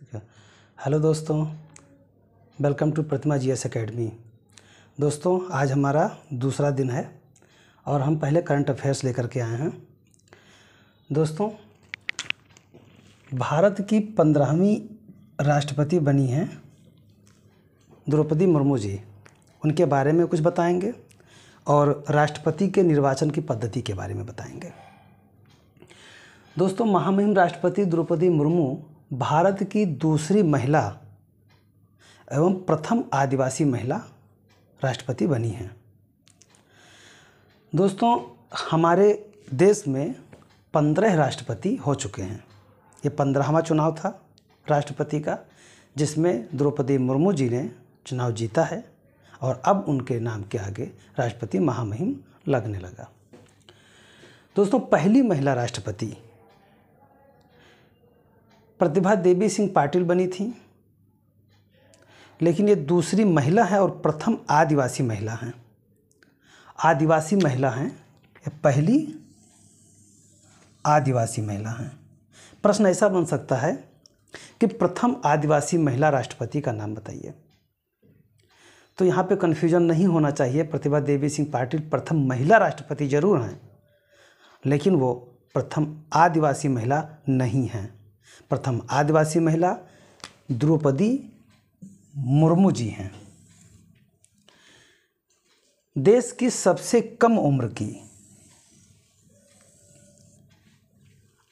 Hello दोस्तों, welcome to Pratima GS academy. दोस्तों, आज हमारा दूसरा दिन है और हम पहले करंट अफेयर्स लेकर के आए हैं। दोस्तों, भारत की 15वीं राष्ट्रपति बनी हैं द्रौपदी मुर्मू जी। उनके बारे में कुछ बताएंगे और राष्ट्रपति के निर्वाचन की पद्धति के बारे में बताएंगे। दोस्तों, महामहिम राष्ट्रपति द्रौपदी मुर्मू भारत की दूसरी महिला एवं प्रथम आदिवासी महिला राष्ट्रपति बनी हैं। दोस्तों, हमारे देश में 15 राष्ट्रपति हो चुके हैं। ये 15वां चुनाव था राष्ट्रपति का, जिसमें द्रौपदी मुर्मू जी ने चुनाव जीता है और अब उनके नाम के आगे राष्ट्रपति महामहिम लगने लगा। दोस्तों, पहली महिला राष्ट्रपति प्रतिभा देवी सिंह पाटिल बनी थी, लेकिन ये दूसरी महिला है और प्रथम आदिवासी महिला हैं। आदिवासी महिला हैं, ये पहली आदिवासी महिला हैं। प्रश्न ऐसा बन सकता है कि प्रथम आदिवासी महिला राष्ट्रपति का नाम बताइए। तो यहाँ पे कन्फ्यूजन नहीं होना चाहिए। प्रतिभा देवी सिंह पाटिल प्रथम महिला राष्ट्रपति जरूर हैं, लेकिन वो प्रथम आदिवासी महिला नहीं हैं। प्रथम आदिवासी महिला द्रौपदी मुर्मू जी हैं। देश की सबसे कम उम्र की,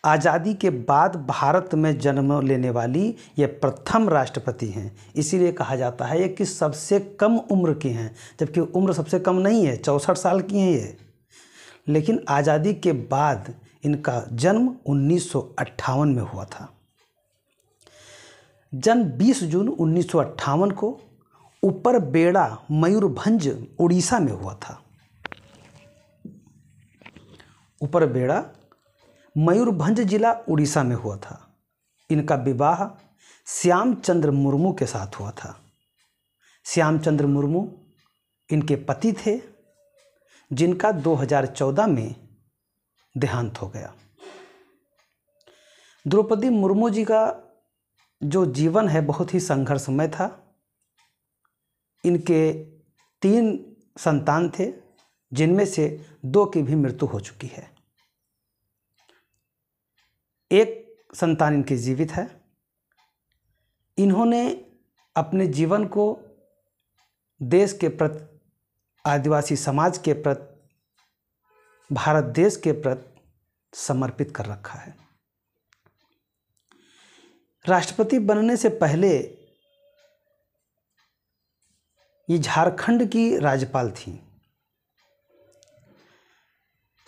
आज़ादी के बाद भारत में जन्म लेने वाली ये प्रथम राष्ट्रपति हैं। इसीलिए कहा जाता है ये कि सबसे कम उम्र की हैं, जबकि उम्र सबसे कम नहीं है, 64 साल की हैं ये। लेकिन आज़ादी के बाद इनका जन्म 1958 में हुआ था। जन्म 20 जून 1958 को ऊपर बेड़ा, मयूरभंज, उड़ीसा में हुआ था। ऊपर बेड़ा, मयूरभंज जिला, उड़ीसा में हुआ था। इनका विवाह श्यामचंद्र मुर्मू के साथ हुआ था। श्यामचंद्र मुर्मू इनके पति थे, जिनका 2014 में देहांत हो गया। द्रौपदी मुर्मू जी का जो जीवन है बहुत ही संघर्षमय था। इनके 3 संतान थे, जिनमें से 2 की भी मृत्यु हो चुकी है। एक संतान इनकी जीवित है। इन्होंने अपने जीवन को देश के प्रति, आदिवासी समाज के प्रति, भारत देश के प्रति समर्पित कर रखा है। राष्ट्रपति बनने से पहले ये झारखंड की राज्यपाल थीं।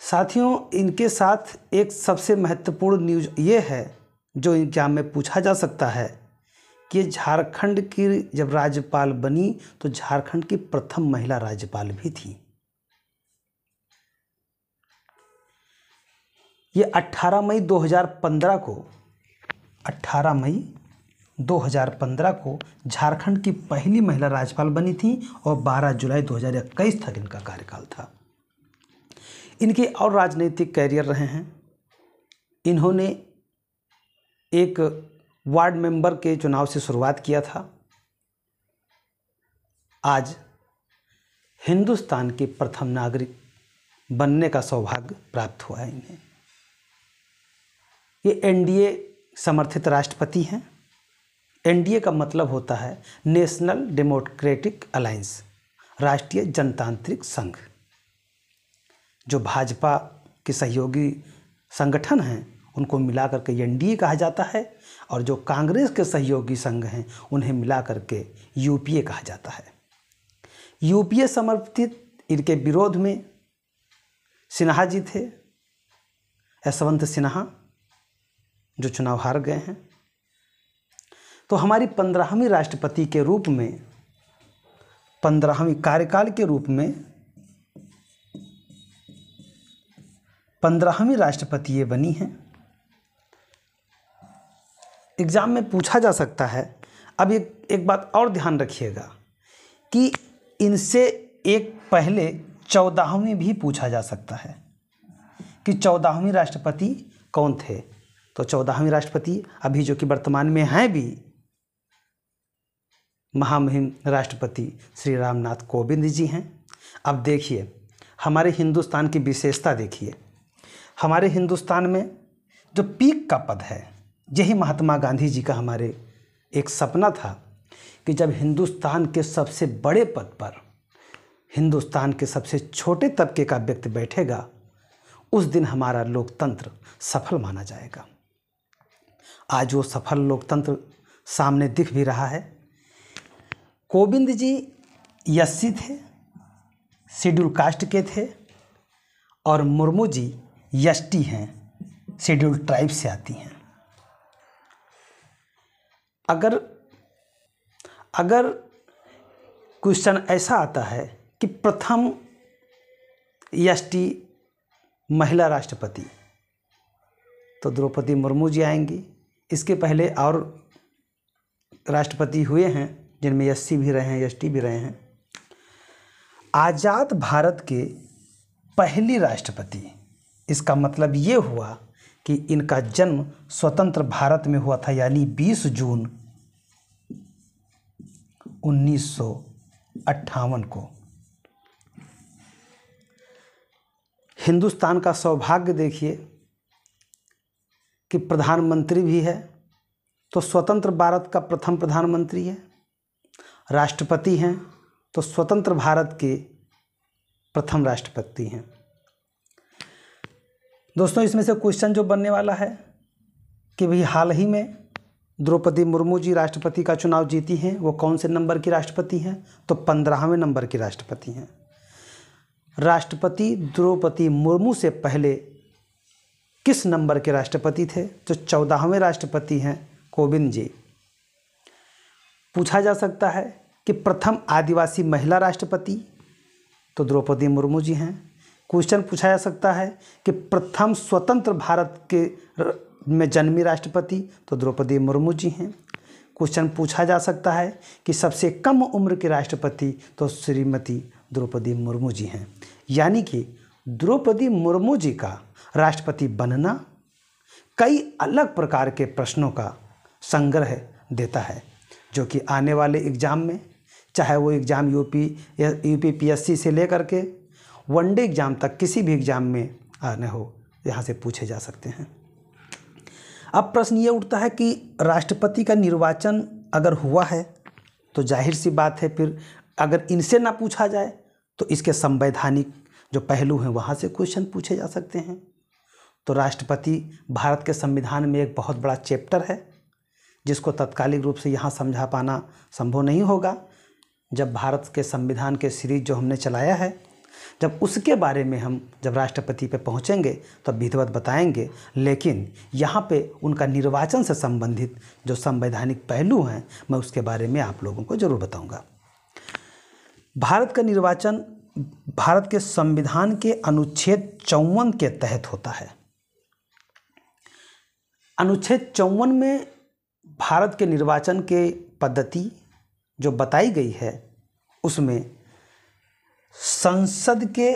साथियों, इनके साथ एक सबसे महत्वपूर्ण न्यूज़ ये है जो एग्जाम में पूछा जा सकता है कि झारखंड की जब राज्यपाल बनी तो झारखंड की प्रथम महिला राज्यपाल भी थी। ये 18 मई 2015 को झारखंड की पहली महिला राज्यपाल बनी थी और 12 जुलाई 2021 तक इनका कार्यकाल था। इनके और राजनीतिक कैरियर रहे हैं। इन्होंने एक वार्ड मेंबर के चुनाव से शुरुआत किया था। आज हिंदुस्तान के प्रथम नागरिक बनने का सौभाग्य प्राप्त हुआ है इन्हें। ये एनडीए समर्थित राष्ट्रपति हैं। एनडीए का मतलब होता है नेशनल डेमोक्रेटिक अलायंस, राष्ट्रीय जनतांत्रिक संघ। जो भाजपा के सहयोगी संगठन हैं उनको मिलाकर के एनडीए कहा जाता है, और जो कांग्रेस के सहयोगी संघ हैं उन्हें मिलाकर के यूपीए कहा जाता है। यूपीए समर्थित इनके विरोध में सिन्हा जी थे, यशवंत सिन्हा, जो चुनाव हार गए हैं। तो हमारी 15वीं राष्ट्रपति के रूप में, 15वीं कार्यकाल के रूप में 15वीं राष्ट्रपति ये बनी हैं। एग्जाम में पूछा जा सकता है। अब एक बात और ध्यान रखिएगा कि इनसे एक पहले 14वीं भी पूछा जा सकता है कि 14वीं राष्ट्रपति कौन थे। तो 14वीं राष्ट्रपति अभी जो कि वर्तमान में हैं भी, महामहिम राष्ट्रपति श्री रामनाथ कोविंद जी हैं। अब देखिए हमारे हिंदुस्तान की विशेषता देखिए, हमारे हिंदुस्तान में जो पीक का पद है, यही महात्मा गांधी जी का हमारे एक सपना था कि जब हिंदुस्तान के सबसे बड़े पद पर हिंदुस्तान के सबसे छोटे तबके का व्यक्ति बैठेगा, उस दिन हमारा लोकतंत्र सफल माना जाएगा। आज वो सफल लोकतंत्र सामने दिख भी रहा है। कोविंद जी एससी थे, शेड्यूल कास्ट के थे, और मुर्मू जी एसटी हैं, शेड्यूल ट्राइब से आती हैं। अगर क्वेश्चन ऐसा आता है कि प्रथम एसटी महिला राष्ट्रपति, तो द्रौपदी मुर्मू जी आएंगी। इसके पहले और राष्ट्रपति हुए हैं जिनमें एससी भी रहे हैं, एसटी भी रहे हैं। आज़ाद भारत के पहली राष्ट्रपति, इसका मतलब ये हुआ कि इनका जन्म स्वतंत्र भारत में हुआ था, यानी 20 जून 1958 को। हिंदुस्तान का सौभाग्य देखिए कि प्रधानमंत्री भी है तो स्वतंत्र भारत का प्रथम प्रधानमंत्री है, राष्ट्रपति हैं तो स्वतंत्र भारत के प्रथम राष्ट्रपति हैं। दोस्तों, इसमें से क्वेश्चन जो बनने वाला है कि भाई हाल ही में द्रौपदी मुर्मू जी राष्ट्रपति का चुनाव जीती हैं, वो कौन से नंबर की राष्ट्रपति हैं? तो 15वें नंबर की राष्ट्रपति हैं। राष्ट्रपति द्रौपदी मुर्मू से पहले किस नंबर के राष्ट्रपति थे? तो 14वें राष्ट्रपति हैं कोविंद जी। पूछा जा सकता है कि प्रथम आदिवासी महिला राष्ट्रपति, तो द्रौपदी मुर्मू जी हैं। क्वेश्चन पूछा जा सकता है कि प्रथम स्वतंत्र भारत के में जन्मी राष्ट्रपति, तो द्रौपदी मुर्मू जी हैं। क्वेश्चन पूछा जा सकता है कि सबसे कम उम्र के राष्ट्रपति, तो श्रीमती द्रौपदी मुर्मू जी हैं। यानी कि द्रौपदी मुर्मू जी का राष्ट्रपति बनना कई अलग प्रकार के प्रश्नों का संग्रह देता है, जो कि आने वाले एग्ज़ाम में, चाहे वो एग्ज़ाम यूपीपीएससी से लेकर के वनडे एग्ज़ाम तक, किसी भी एग्ज़ाम में आने हो, यहाँ से पूछे जा सकते हैं। अब प्रश्न ये उठता है कि राष्ट्रपति का निर्वाचन अगर हुआ है तो जाहिर सी बात है, फिर अगर इनसे ना पूछा जाए तो इसके संवैधानिक जो पहलू हैं वहाँ से क्वेश्चन पूछे जा सकते हैं। तो राष्ट्रपति भारत के संविधान में एक बहुत बड़ा चैप्टर है, जिसको तत्कालिक रूप से यहाँ समझा पाना संभव नहीं होगा। जब भारत के संविधान के सीरीज जो हमने चलाया है, जब उसके बारे में हम जब राष्ट्रपति पे पहुँचेंगे तब विधिवत बताएंगे। लेकिन यहाँ पे उनका निर्वाचन से संबंधित जो संवैधानिक पहलू हैं, मैं उसके बारे में आप लोगों को ज़रूर बताऊँगा। भारत का निर्वाचन भारत के संविधान के अनुच्छेद 54 के तहत होता है। अनुच्छेद 54 में भारत के निर्वाचन के पद्धति जो बताई गई है, उसमें संसद के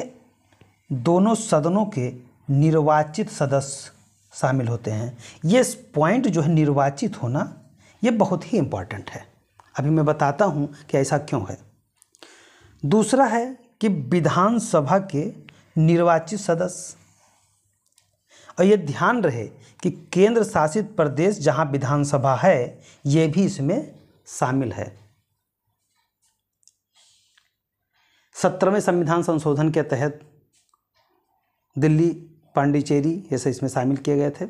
दोनों सदनों के निर्वाचित सदस्य शामिल होते हैं। ये पॉइंट जो है निर्वाचित होना, ये बहुत ही इम्पॉर्टेंट है। अभी मैं बताता हूँ कि ऐसा क्यों है। दूसरा है कि विधानसभा के निर्वाचित सदस्य, और ये ध्यान रहे कि केंद्र शासित प्रदेश जहाँ विधानसभा है, ये भी इसमें शामिल है। 17वें संविधान संशोधन के तहत दिल्ली, पांडिचेरी ये सब इसमें शामिल किए गए थे।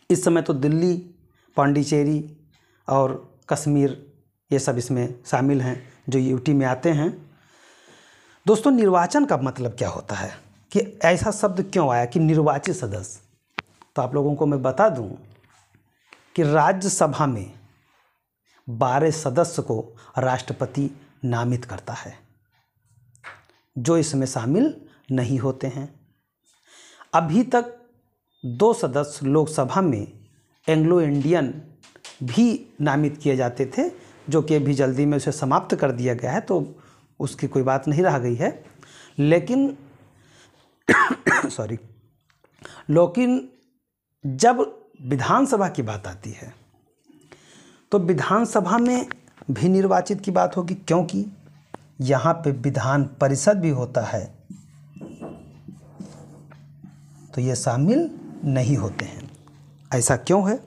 इस समय तो दिल्ली, पांडिचेरी और कश्मीर ये सब इसमें शामिल हैं, जो यूटी में आते हैं। दोस्तों, निर्वाचन का मतलब क्या होता है, कि ऐसा शब्द क्यों आया कि निर्वाचित सदस्य? तो आप लोगों को मैं बता दूं कि राज्यसभा में 12 सदस्य को राष्ट्रपति नामित करता है, जो इसमें शामिल नहीं होते हैं। अभी तक 2 सदस्य लोकसभा में एंग्लो इंडियन भी नामित किए जाते थे, जो कि अभी जल्दी में उसे समाप्त कर दिया गया है, तो उसकी कोई बात नहीं रह गई है। लेकिन लेकिन जब विधानसभा की बात आती है, तो विधानसभा में भी निर्वाचित की बात होगी, क्योंकि यहाँ पे विधान परिषद भी होता है, तो ये शामिल नहीं होते हैं। ऐसा क्यों है?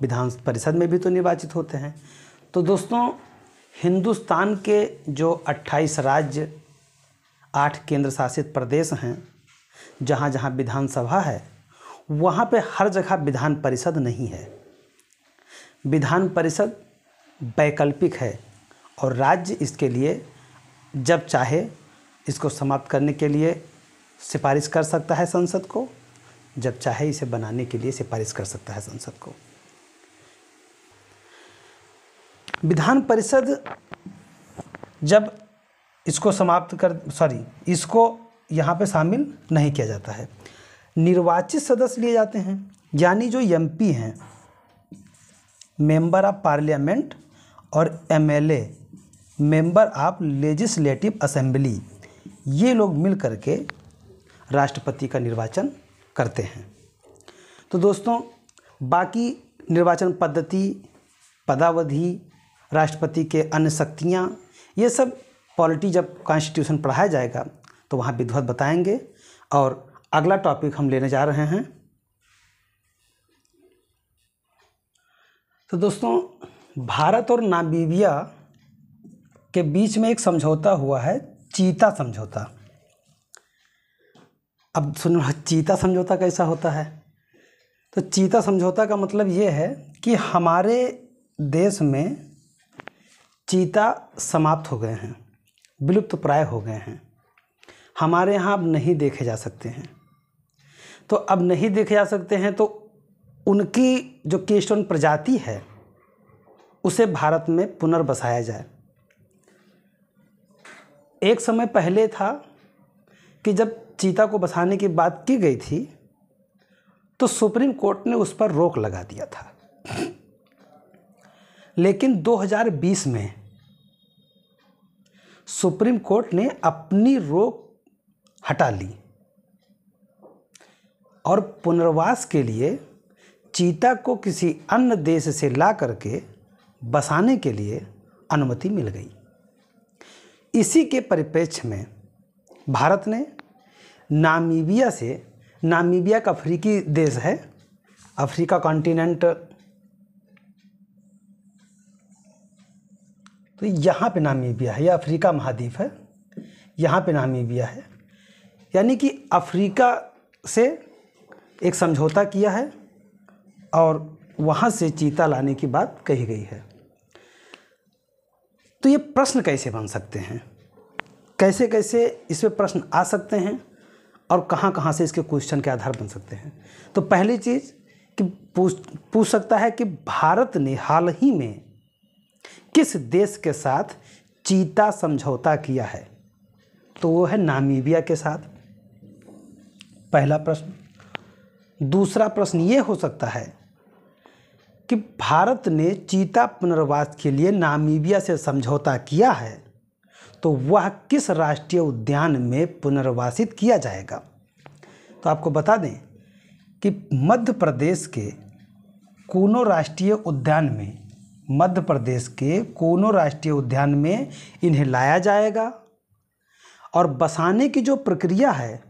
विधान परिषद में भी तो निर्वाचित होते हैं। तो दोस्तों, हिंदुस्तान के जो 28 राज्य, 8 केंद्र शासित प्रदेश हैं, जहाँ जहाँ विधानसभा है, वहाँ पे हर जगह विधान परिषद नहीं है। विधान परिषद वैकल्पिक है और राज्य इसके लिए जब चाहे इसको समाप्त करने के लिए सिफारिश कर सकता है संसद को, जब चाहे इसे बनाने के लिए सिफारिश कर सकता है संसद को। विधान परिषद जब इसको इसको यहाँ पे शामिल नहीं किया जाता है। निर्वाचित सदस्य लिए जाते हैं, यानी जो एमपी हैं, मेंबर ऑफ पार्लियामेंट, और MLA, member of legislative assembly, ये लोग मिल करके राष्ट्रपति का निर्वाचन करते हैं। तो दोस्तों, बाकी निर्वाचन पद्धति, पदावधि, राष्ट्रपति के अन्य शक्तियाँ, ये सब पॉलिटी जब कॉन्स्टिट्यूशन पढ़ाया जाएगा तो वहाँ विधिवत बताएंगे। और अगला टॉपिक हम लेने जा रहे हैं। तो दोस्तों, भारत और नामीबिया के बीच में एक समझौता हुआ है, चीता समझौता। अब सुनो, चीता समझौता कैसा होता है? तो चीता समझौता का मतलब ये है कि हमारे देश में चीता समाप्त हो गए हैं, विलुप्त प्राय हो गए हैं, हमारे यहाँ अब नहीं देखे जा सकते हैं। तो अब नहीं देखे जा सकते हैं तो उनकी जो कीस्टोन प्रजाति है उसे भारत में पुनर्बसाया जाए। एक समय पहले था कि जब चीता को बसाने की बात की गई थी तो सुप्रीम कोर्ट ने उस पर रोक लगा दिया था, लेकिन 2020 में सुप्रीम कोर्ट ने अपनी रोक हटा ली और पुनर्वास के लिए चीता को किसी अन्य देश से ला करके बसाने के लिए अनुमति मिल गई। इसी के परिप्रेक्ष्य में भारत ने नामीबिया से, नामीबिया का अफ्रीकी देश है, अफ्रीका कॉन्टिनेंट, तो यहाँ पे नामीबिया है, यह अफ्रीका महाद्वीप है, यहाँ पे नामीबिया है, यानी कि अफ्रीका से एक समझौता किया है और वहाँ से चीता लाने की बात कही गई है। तो ये प्रश्न कैसे बन सकते हैं, कैसे कैसे इसमें प्रश्न आ सकते हैं और कहाँ कहाँ से इसके क्वेश्चन के आधार बन सकते हैं? तो पहली चीज़ कि पूछ सकता है कि भारत ने हाल ही में किस देश के साथ चीता समझौता किया है? तो वो है नामीबिया के साथ, पहला प्रश्न। दूसरा प्रश्न ये हो सकता है कि भारत ने चीता पुनर्वास के लिए नामीबिया से समझौता किया है, तो वह किस राष्ट्रीय उद्यान में पुनर्वासित किया जाएगा? तो आपको बता दें कि मध्य प्रदेश के कूनो राष्ट्रीय उद्यान में, मध्य प्रदेश के कूनो राष्ट्रीय उद्यान में इन्हें लाया जाएगा और बसाने की जो प्रक्रिया है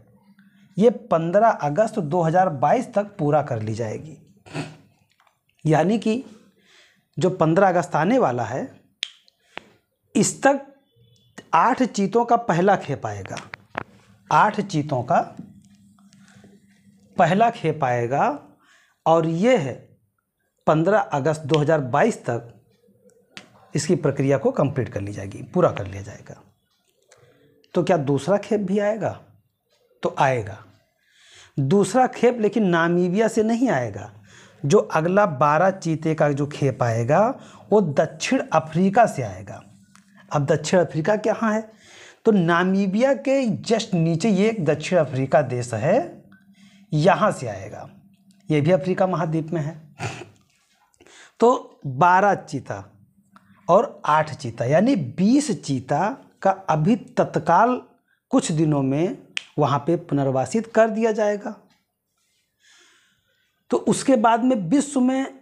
ये 15 अगस्त 2022 तक पूरा कर ली जाएगी। यानी कि जो 15 अगस्त आने वाला है, इस तक 8 चीतों का पहला खेप आएगा, 8 चीतों का पहला खेप आएगा और ये है 15 अगस्त 2022 तक इसकी प्रक्रिया को कंप्लीट कर ली जाएगी, पूरा कर लिया जाएगा। तो क्या दूसरा खेप भी आएगा? तो आएगा दूसरा खेप, लेकिन नामीबिया से नहीं आएगा। जो अगला 12 चीते का जो खेप आएगा वो दक्षिण अफ्रीका से आएगा। अब दक्षिण अफ्रीका कहाँ है? तो नामीबिया के जस्ट नीचे ये एक दक्षिण अफ्रीका देश है, यहाँ से आएगा, ये भी अफ्रीका महाद्वीप में है। तो 12 चीता और 8 चीता यानी 20 चीता का अभी तत्काल कुछ दिनों में वहाँ पे पुनर्वासित कर दिया जाएगा। तो उसके बाद में विश्व में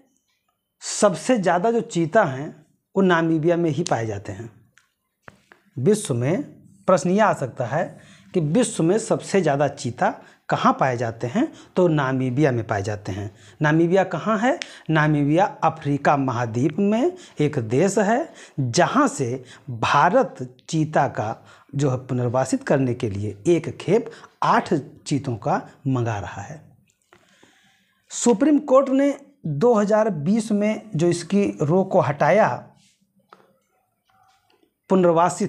सबसे ज़्यादा जो चीता हैं वो नामीबिया में ही पाए जाते हैं। विश्व में प्रश्न यह आ सकता है कि विश्व में सबसे ज़्यादा चीता कहाँ पाए जाते हैं, तो नामीबिया में पाए जाते हैं। नामीबिया कहाँ है? नामीबिया अफ्रीका महाद्वीप में एक देश है, जहाँ से भारत चीता का जो है पुनर्वासित करने के लिए एक खेप 8 चीतों का मंगा रहा है। सुप्रीम कोर्ट ने 2020 में जो इसकी रोक को हटाया पुनर्वासन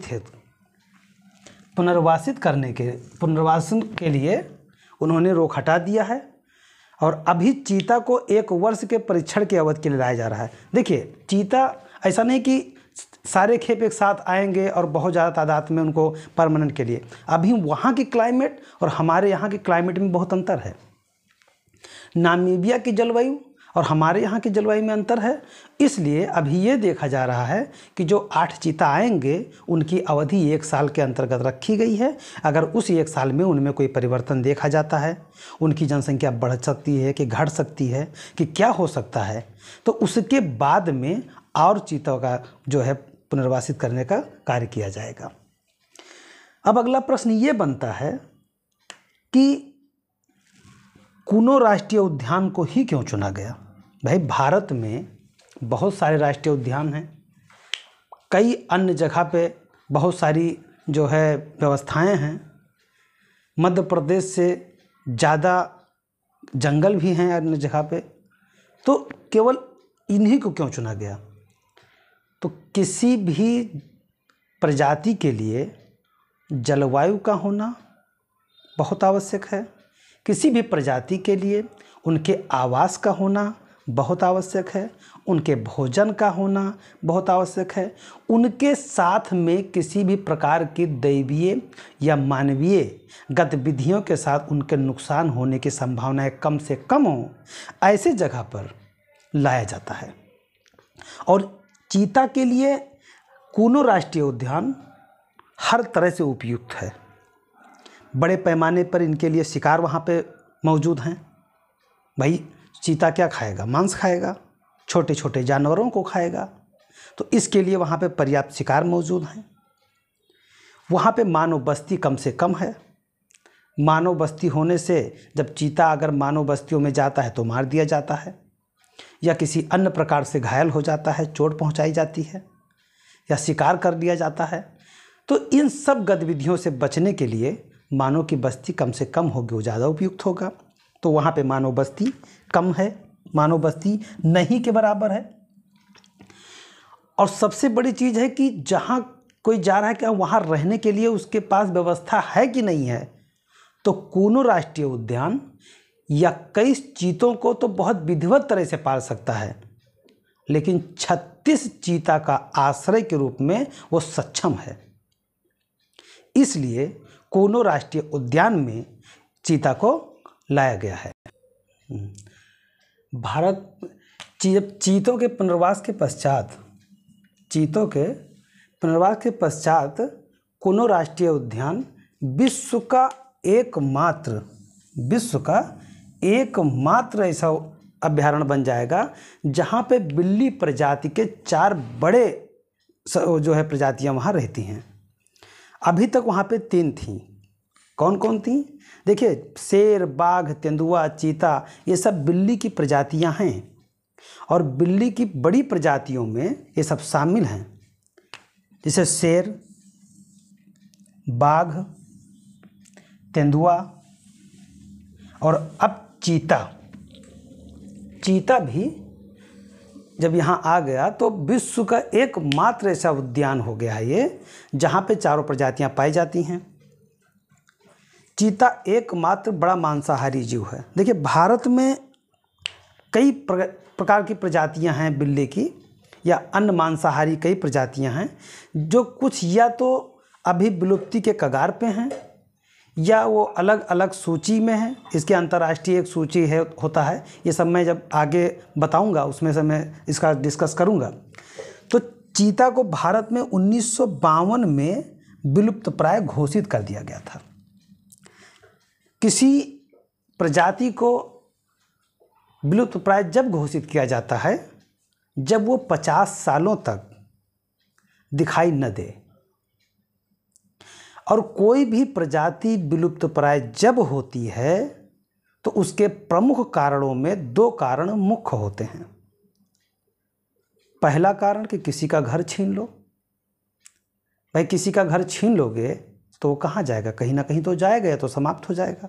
के लिए उन्होंने रोक हटा दिया है और अभी चीता को 1 वर्ष के परीक्षण की अवधि के लिए लाया जा रहा है। देखिए, चीता ऐसा नहीं कि सारे खेप एक साथ आएंगे और बहुत ज़्यादा तादाद में उनको परमानेंट के लिए, अभी वहाँ की क्लाइमेट और हमारे यहाँ की क्लाइमेट में बहुत अंतर है। नामीबिया की जलवायु और हमारे यहाँ की जलवायु में अंतर है, इसलिए अभी ये देखा जा रहा है कि जो 8 चीता आएंगे उनकी अवधि 1 साल के अंतर्गत रखी गई है। अगर उस 1 साल में उनमें कोई परिवर्तन देखा जाता है, उनकी जनसंख्या बढ़ सकती है कि घट सकती है कि क्या हो सकता है, तो उसके बाद में और चीतों का जो है पुनर्वासित करने का कार्य किया जाएगा। अब अगला प्रश्न ये बनता है कि कुनो राष्ट्रीय उद्यान को ही क्यों चुना गया? भाई, भारत में बहुत सारे राष्ट्रीय उद्यान हैं, कई अन्य जगह पे बहुत सारी जो है व्यवस्थाएं हैं, मध्य प्रदेश से ज़्यादा जंगल भी हैं अन्य जगह पे, तो केवल इन्हीं को क्यों चुना गया? तो किसी भी प्रजाति के लिए जलवायु का होना बहुत आवश्यक है, किसी भी प्रजाति के लिए उनके आवास का होना बहुत आवश्यक है, उनके भोजन का होना बहुत आवश्यक है, उनके साथ में किसी भी प्रकार की दैवीय या मानवीय गतिविधियों के साथ उनके नुकसान होने की संभावनाएं कम से कम हो, ऐसे जगह पर लाया जाता है। और चीता के लिए कुनो राष्ट्रीय उद्यान हर तरह से उपयुक्त है। बड़े पैमाने पर इनके लिए शिकार वहाँ पे मौजूद हैं। भाई, चीता क्या खाएगा? मांस खाएगा, छोटे छोटे जानवरों को खाएगा, तो इसके लिए वहाँ पे पर्याप्त शिकार मौजूद हैं। वहाँ पे मानव बस्ती कम से कम है। मानव बस्ती होने से जब चीता अगर मानव बस्तियों में जाता है तो मार दिया जाता है, या किसी अन्य प्रकार से घायल हो जाता है, चोट पहुँचाई जाती है, या शिकार कर लिया जाता है। तो इन सब गतिविधियों से बचने के लिए मानव की बस्ती कम से कम होगी, वो ज़्यादा उपयुक्त होगा। तो वहाँ पे मानव बस्ती कम है, मानव बस्ती नहीं के बराबर है। और सबसे बड़ी चीज़ है कि जहाँ कोई जा रहा है कि वहाँ रहने के लिए उसके पास व्यवस्था है कि नहीं है। तो कुनो राष्ट्रीय उद्यान या कई चीतों को तो बहुत विधिवत तरह से पाल सकता है, लेकिन 36 चीता का आश्रय के रूप में वो सक्षम है। इसलिए कुनो राष्ट्रीय उद्यान में चीता को लाया गया है। भारत चीतों के पुनर्वास के पश्चात कुनो राष्ट्रीय उद्यान विश्व का एकमात्र ऐसा अभ्यारण्य बन जाएगा जहाँ पे बिल्ली प्रजाति के 4 बड़े जो है प्रजातियाँ वहाँ रहती हैं। अभी तक वहाँ पे 3 थीं। कौन कौन थीं? देखिए, शेर, बाघ, तेंदुआ, चीता, ये सब बिल्ली की प्रजातियां हैं, और बिल्ली की बड़ी प्रजातियों में ये सब शामिल हैं, जैसे शेर, बाघ, तेंदुआ और अब चीता भी जब यहाँ आ गया तो विश्व का एकमात्र ऐसा उद्यान हो गया है ये, जहाँ पे 4 प्रजातियाँ पाई जाती हैं। चीता एकमात्र बड़ा मांसाहारी जीव है। देखिए, भारत में कई प्रकार की प्रजातियां हैं बिल्ली की, या अन्य मांसाहारी कई प्रजातियां हैं, जो कुछ या तो अभी विलुप्ति के कगार पे हैं, या वो अलग अलग सूची में हैं। इसके अंतर्राष्ट्रीय एक सूची होता है, ये सब मैं जब आगे बताऊंगा उसमें से मैं इसका डिस्कस करूंगा। तो चीता को भारत में 1952 में विलुप्त प्राय घोषित कर दिया गया था। किसी प्रजाति को विलुप्त प्राय जब घोषित किया जाता है जब वो 50 सालों तक दिखाई न दे। और कोई भी प्रजाति विलुप्तप्राय जब होती है तो उसके प्रमुख कारणों में दो कारण मुख्य होते हैं। पहला कारण कि किसी का घर छीन लो। भाई किसी का घर छीन लोगे तो वो कहाँ जाएगा, कहीं ना कहीं तो जाएगा या तो समाप्त हो जाएगा।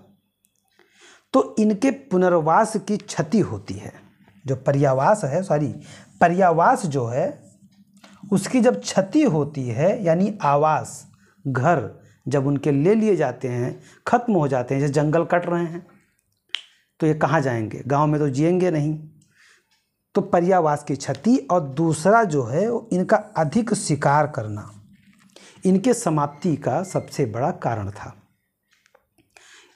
तो इनके पुनर्वास की क्षति होती है। जो पर्यावास जो है उसकी जब क्षति होती है, यानी आवास घर जब उनके ले लिए जाते हैं, खत्म हो जाते हैं, जैसे जंगल कट रहे हैं तो ये कहाँ जाएंगे, गांव में तो जिएंगे नहीं। तो पर्यावास की क्षति। और दूसरा जो है इनका अधिक शिकार करना इनके समाप्ति का सबसे बड़ा कारण था।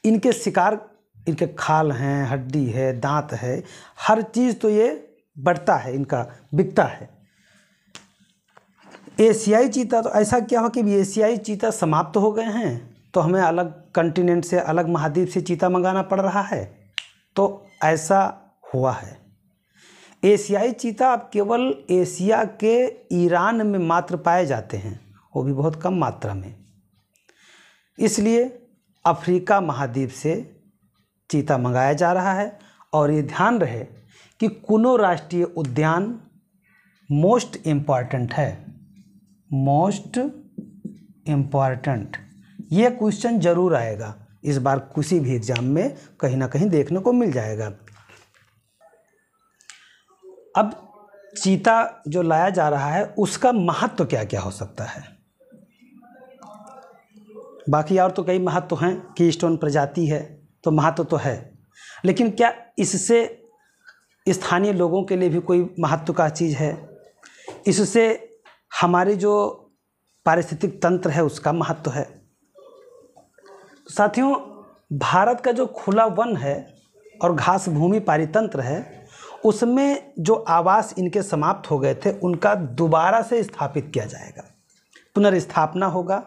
इनके शिकार, इनके खाल हैं, हड्डी है, दांत है, हर चीज़ तो ये बढ़ता है, इनका बिकता है। एशियाई चीता तो ऐसा क्या हो कि एशियाई चीता समाप्त हो गए हैं तो हमें अलग कंटिनेंट से, अलग महाद्वीप से चीता मंगाना पड़ रहा है, तो ऐसा हुआ है। एशियाई चीता अब केवल एशिया के ईरान में मात्र पाए जाते हैं, वो भी बहुत कम मात्रा में। इसलिए अफ्रीका महाद्वीप से चीता मंगाया जा रहा है। और ये ध्यान रहे कि कुनो राष्ट्रीय उद्यान मोस्ट इम्पॉर्टेंट है, मोस्ट इम्पॉर्टेंट। ये क्वेश्चन जरूर आएगा इस बार किसी भी एग्जाम में, कहीं ना कहीं देखने को मिल जाएगा। अब चीता जो लाया जा रहा है उसका महत्व क्या क्या हो सकता है। बाकी और तो कई महत्व हैं, कीस्टोन प्रजाति है तो महत्व तो है, लेकिन क्या इससे स्थानीय लोगों के लिए भी कोई महत्व का चीज़ है? इससे हमारे जो पारिस्थितिक तंत्र है उसका महत्व है। साथियों, भारत का जो खुला वन है और घास भूमि पारितंत्र है उसमें जो आवास इनके समाप्त हो गए थे उनका दोबारा से स्थापित किया जाएगा, पुनर्स्थापना होगा।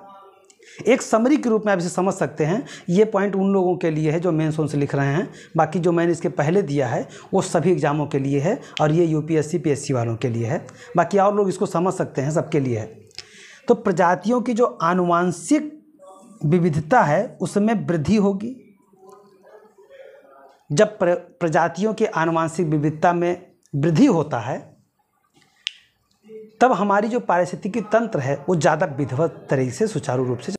एक समरी के रूप में आप इसे समझ सकते हैं। ये पॉइंट उन लोगों के लिए है जो मेंस से लिख रहे हैं, बाकी जो मैंने इसके पहले दिया है वो सभी एग्जामों के लिए है और ये यूपीएससी पीएससी वालों के लिए है। बाकी और लोग इसको समझ सकते हैं, सबके लिए है। तो प्रजातियों की जो आनुवांशिक विविधता है उसमें वृद्धि होगी। जब प्रजातियों की आनुवांशिक विविधता में वृद्धि होता है तब हमारी जो पारिस्थितिकी तंत्र है वो ज़्यादा विधिवत तरीके से, सुचारू रूप से।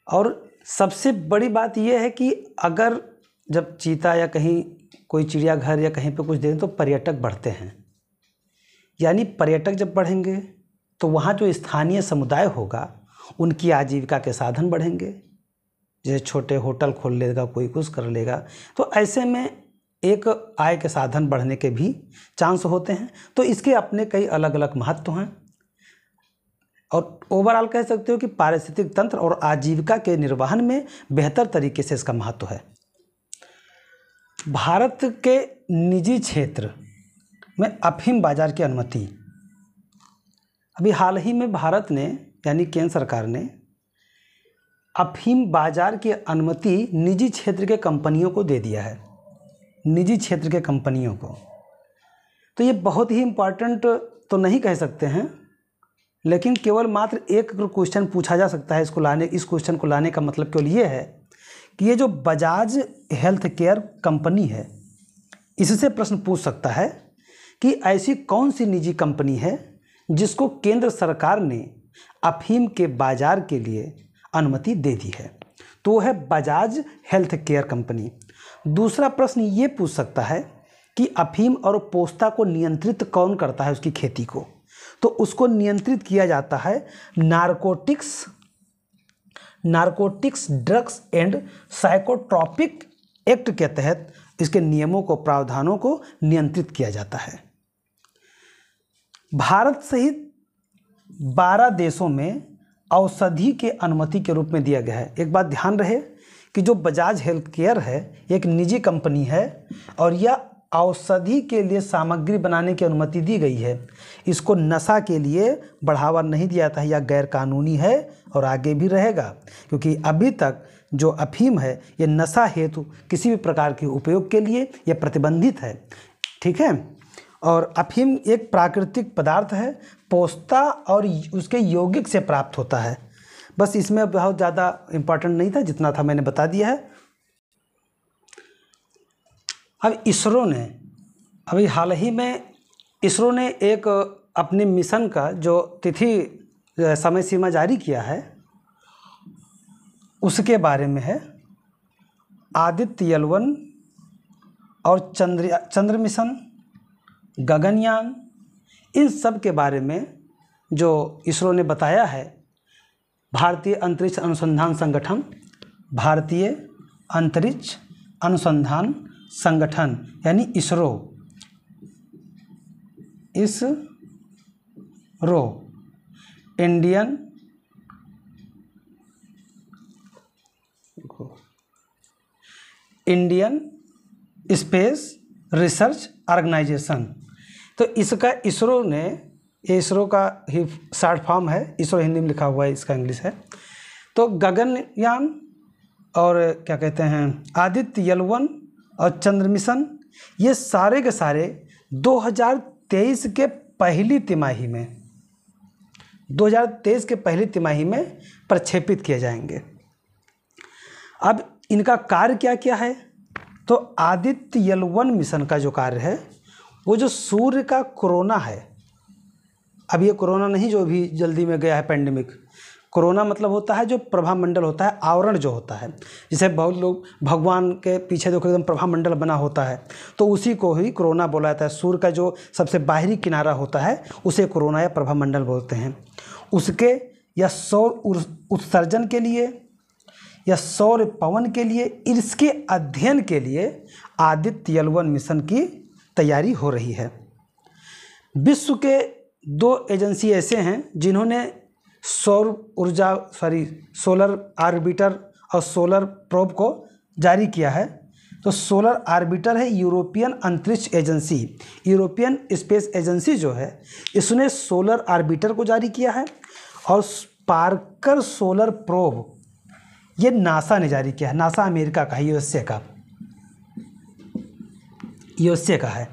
और सबसे बड़ी बात यह है कि अगर जब चीता या कहीं कोई चिड़ियाघर या कहीं पे कुछ देखें तो पर्यटक बढ़ते हैं, यानी पर्यटक जब बढ़ेंगे तो वहाँ जो स्थानीय समुदाय होगा उनकी आजीविका के साधन बढ़ेंगे। जैसे छोटे होटल खोल लेगा, कोई कुछ कर लेगा, तो ऐसे में एक आय के साधन बढ़ने के भी चांस होते हैं। तो इसके अपने कई अलग अलग महत्व हैं और ओवरऑल कह सकते हो कि पारिस्थितिक तंत्र और आजीविका के निर्वहन में बेहतर तरीके से इसका महत्व है। भारत के निजी क्षेत्र में अफीम बाजार की अनुमति, अभी हाल ही में भारत ने यानी केंद्र सरकार ने अफीम बाजार की अनुमति निजी क्षेत्र के कंपनियों को दे दिया है, निजी क्षेत्र के कंपनियों को। तो ये बहुत ही इम्पॉर्टेंट तो नहीं कह सकते हैं, लेकिन केवल मात्र एक क्वेश्चन पूछा जा सकता है इस क्वेश्चन को लाने का मतलब केवल ये है कि ये जो बजाज हेल्थ केयर कंपनी है, इससे प्रश्न पूछ सकता है कि ऐसी कौन सी निजी कंपनी है जिसको केंद्र सरकार ने अफीम के बाजार के लिए अनुमति दे दी है, तो वो है बजाज हेल्थ केयर कंपनी। दूसरा प्रश्न ये पूछ सकता है कि अफीम और पोस्ता को नियंत्रित कौन करता है, उसकी खेती को, तो उसको नियंत्रित किया जाता है narcotics drugs and psychotropic act के तहत इसके नियमों को, प्रावधानों को नियंत्रित किया जाता है। भारत सहित 12 देशों में औषधि के अनुमति के रूप में दिया गया है। एक बात ध्यान रहे कि जो बजाज हेल्थ केयर है एक निजी कंपनी है और यह औषधि के लिए सामग्री बनाने की अनुमति दी गई है। इसको नशा के लिए बढ़ावा नहीं दिया था, यह गैर कानूनी है और आगे भी रहेगा, क्योंकि अभी तक जो अफीम है ये नशा हेतु किसी भी प्रकार के उपयोग के लिए यह प्रतिबंधित है। ठीक है। और अफीम एक प्राकृतिक पदार्थ है, पोस्ता और उसके यौगिक से प्राप्त होता है। बस इसमें बहुत ज़्यादा इम्पोर्टेंट नहीं था, जितना था मैंने बता दिया है। अब इसरो ने अभी हाल ही में इसरो ने एक अपने मिशन का जो तिथि समय सीमा जारी किया है उसके बारे में है। आदित्य L1 और चंद्र मिशन, गगनयान, इन सब के बारे में जो इसरो ने बताया है, भारतीय अंतरिक्ष अनुसंधान संगठन, भारतीय अंतरिक्ष अनुसंधान संगठन यानी ISRO, Indian space research organisation. तो इसका इसरो ने, ये इसरो का ही शॉर्ट फॉर्म है, इसरो हिंदी में लिखा हुआ है, इसका इंग्लिश है। तो गगनयान और क्या कहते हैं आदित्य L1 और चंद्र मिशन, ये सारे के सारे 2023 के पहली तिमाही में 2023 के पहली तिमाही में प्रक्षेपित किए जाएंगे। अब इनका कार्य क्या क्या है? तो आदित्य L1 मिशन का जो कार्य है वो जो सूर्य का कोरोना है, अब ये कोरोना नहीं जो भी जल्दी में गया है पेंडेमिक, कोरोना मतलब होता है जो प्रभामंडल होता है, आवरण जो होता है, जैसे बहुत लोग भगवान के पीछे देखो एकदम प्रभामंडल बना होता है, तो उसी को ही कोरोना बोला जाता है। सूर्य का जो सबसे बाहरी किनारा होता है उसे कोरोना या प्रभामंडल बोलते हैं। उसके या सौर उत्सर्जन के लिए या सौर पवन के लिए, इसके अध्ययन के लिए आदित्य L1 मिशन की तैयारी हो रही है। विश्व के 2 एजेंसी ऐसे हैं जिन्होंने सोलर आर्बिटर और सोलर प्रोब को जारी किया है। तो सोलर आर्बिटर है यूरोपियन अंतरिक्ष एजेंसी, यूरोपियन स्पेस एजेंसी जो है, इसने सोलर आर्बिटर को जारी किया है। और पार्कर सोलर प्रोब ये नासा ने जारी किया है। नासा अमेरिका का है, यूएसए का है,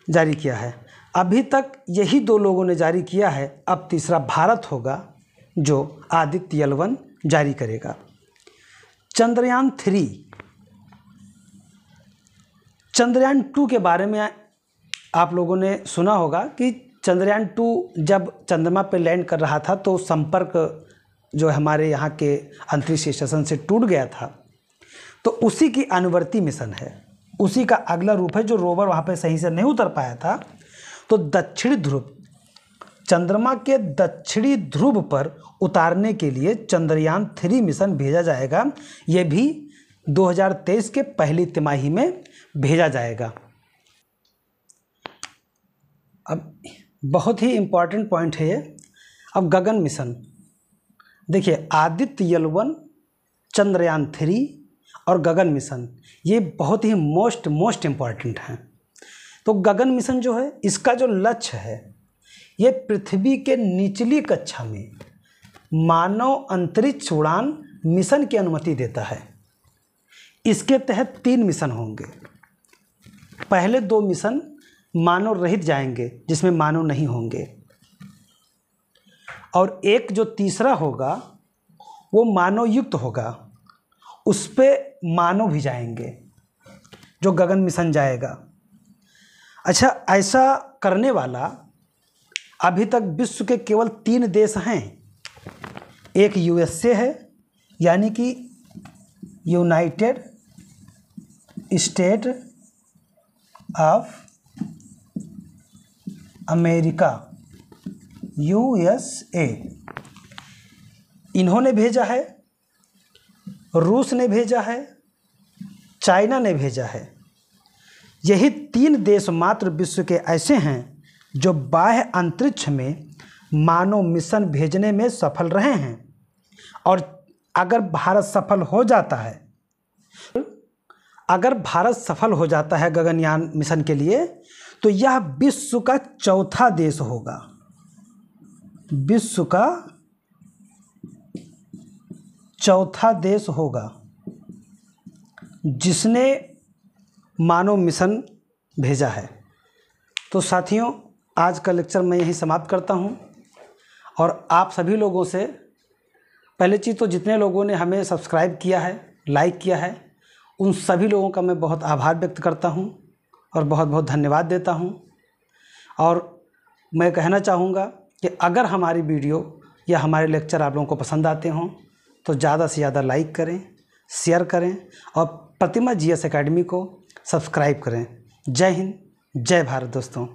जारी किया है। अभी तक यही 2 लोगों ने जारी किया है, अब तीसरा भारत होगा जो आदित्य L1 जारी करेगा। चंद्रयान 3, चंद्रयान 2 के बारे में आप लोगों ने सुना होगा कि चंद्रयान 2 जब चंद्रमा पर लैंड कर रहा था तो संपर्क जो हमारे यहाँ के अंतरिक्ष स्टेशन से टूट गया था। तो उसी की अनुवर्ती मिशन है, उसी का अगला रूप है जो रोवर वहाँ पे सही से नहीं उतर पाया था। तो दक्षिणी ध्रुव, चंद्रमा के दक्षिणी ध्रुव पर उतारने के लिए चंद्रयान 3 मिशन भेजा जाएगा। ये भी 2023 के पहली तिमाही में भेजा जाएगा। अब बहुत ही इम्पॉर्टेंट पॉइंट है ये। अब गगन मिशन देखिए, आदित्य L1, चंद्रयान 3 और गगन मिशन, ये बहुत ही मोस्ट इम्पॉर्टेंट हैं। तो गगन मिशन जो है, इसका जो लक्ष्य है, ये पृथ्वी के निचली कक्षा में मानव अंतरिक्ष उड़ान मिशन की अनुमति देता है। इसके तहत 3 मिशन होंगे। पहले 2 मिशन मानव रहित जाएंगे, जिसमें मानव नहीं होंगे, और एक जो तीसरा होगा वो मानव युक्त होगा, उस पे मानव भी जाएंगे, जो गगन मिशन जाएगा। अच्छा, ऐसा करने वाला अभी तक विश्व के केवल 3 देश हैं। एक यूएसए है, यानी कि United state of America, USA, इन्होंने भेजा है। रूस ने भेजा है, चाइना ने भेजा है। यही 3 देश मात्र विश्व के ऐसे हैं जो बाह्य अंतरिक्ष में मानव मिशन भेजने में सफल रहे हैं। और अगर भारत सफल हो जाता है गगनयान मिशन के लिए, तो यह विश्व का चौथा देश होगा, विश्व का चौथा देश होगा जिसने मानव मिशन भेजा है। तो साथियों, आज का लेक्चर मैं यहीं समाप्त करता हूं और आप सभी लोगों से पहली चीज़ तो जितने लोगों ने हमें सब्सक्राइब किया है, लाइक किया है, उन सभी लोगों का मैं बहुत आभार व्यक्त करता हूं और बहुत बहुत धन्यवाद देता हूं। और मैं कहना चाहूँगा कि अगर हमारी वीडियो या हमारे लेक्चर आप लोगों को पसंद आते हों तो ज़्यादा से ज़्यादा लाइक करें, शेयर करें और प्रतिमा GS एकेडमी को सब्सक्राइब करें। जय हिंद, जय भारत दोस्तों।